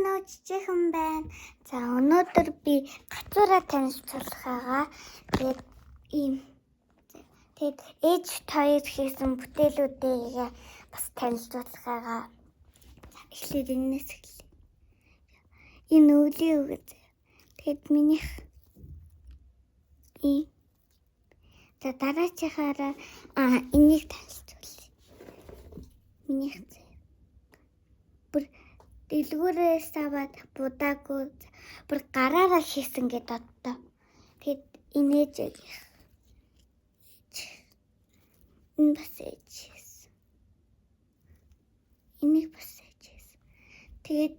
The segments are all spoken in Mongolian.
байна уу жижигхэн байна. За өнөөдөр би гацуураа танилцуулах байгаа. Тэгээд ээж хоёр хийсэн бүтээлүүдээ бас танилцуулах байгаа. За эхлээд энэс эхлэе. Энэ үлийн үг. Тэгээд минийх за дараачихаараа энийг танилцуулъя. Минийх бүр дэлгүүрээс аваад будаагүй бүр гараараа хийсэн гэдэг одоо. Тэгэд инээж энэ бас ээжсэн. Энийг бас ээжсэн. Тэгээд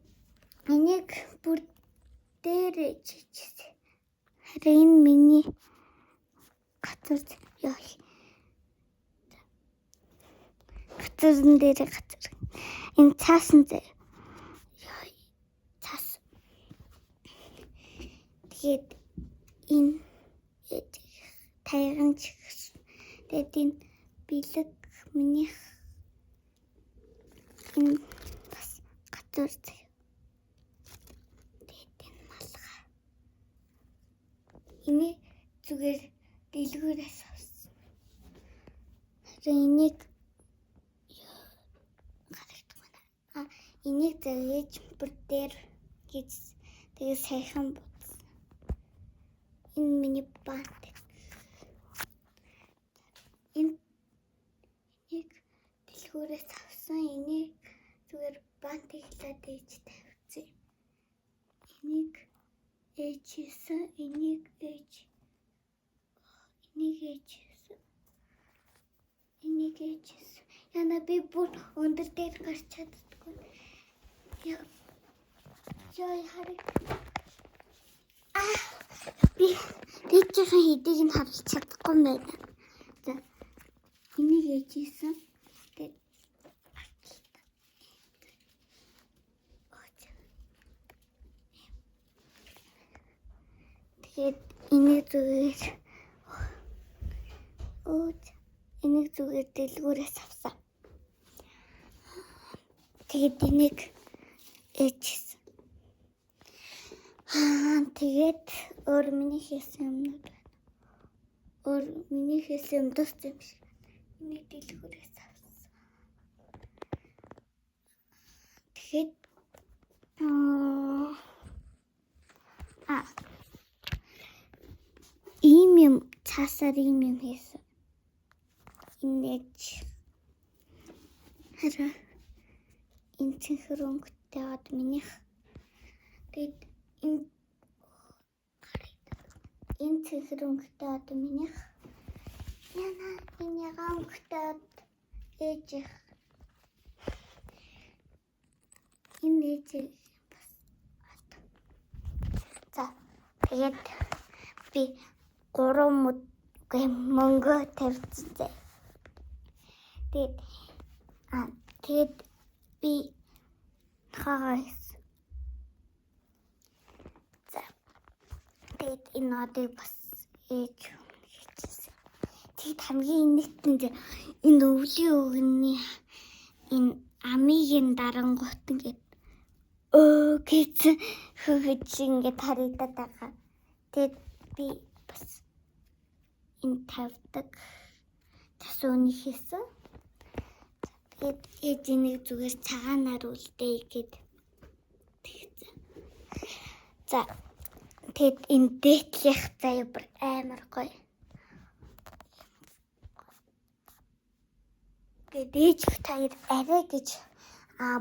энийг бүр дээр ээжсэн. Харин энэ миний гацар яа. Гацарн дээр гацар. Энэ цаасан зэ. Цаас. Тэгээд энэ тайган чихс. Тэгээд энэ бэлэг минийх энэ бас гацар зэ. Тэгээд энэ малгай. Энийг зүгээр дэлгүүрээс авсан. Энийг энийг зөөж бүр дээр гэж тэгээ сайхан бодсон. Энэ миний бант. Энийг дэлгүүрээс авсан. Энийг зүгээр бант ихлээд ээж тавьчихсан. Энийг ээжсэн. Энийг ээжсэн. Яна би бүр өндөр дээр гарч чаддаггүй. Яй хараг. Би ээжийн хэдийг нь харж чадахгүй юм байна. За энийг ээжсэн. Тэгээд энийг зүгээр дэлгүүрээс авсан. Тэгээд энийг ээжсэн. Тэгээд өөр миний хийсэн юмнууд байна. Өөр миний хийсэн юм дуртай юм шиг. Энийг дэлгүүрээс авсан. Тэгээд ийм юм цаасаар ийм юм хийсэн. Инээж хараа энэ цэнхэр өнгөтэй од минийх. Тэгээд энэ цэнхэр өнгөтэй од минийх. Яна энэ өнгөтэй од ээж. Энэ ээж бас. За тэгээд би 3 мөнгө тавьчихсан. Тэгээд би хагас. За. Тэгээд энэ одыг бас ээж хийчихсэн. Тэгээд хамгийн нийтэнд энэ өвлийн өгний энэ амигийн дарангуут ингээд гэж хөгж ингээд харагдаад байгаа. Тэгээд би бас энэ тавьдаг. Тасууны хийсэн. Тэгээд ээжийг зүгээр цагаанаар үлдээ гэд. За тэгээд энэ дээдлэх заяа бүр амар гоё. Тэгээд ээж хоёр арай гэж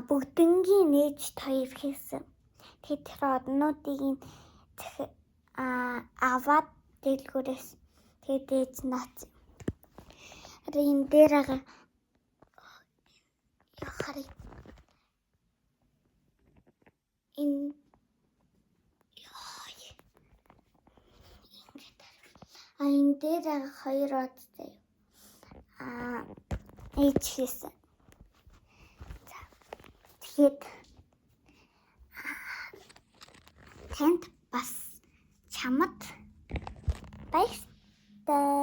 бүгднгийн ээж хоёр хийсэн. Тэгээд тэр однуудыг аваад дэлгүүрээс тэгээд ээж наац. Энэ дээр хараа энэ энэ дээр хоёр одтой ээж хийсэн. За тэгээд танд бас чамд баяртай.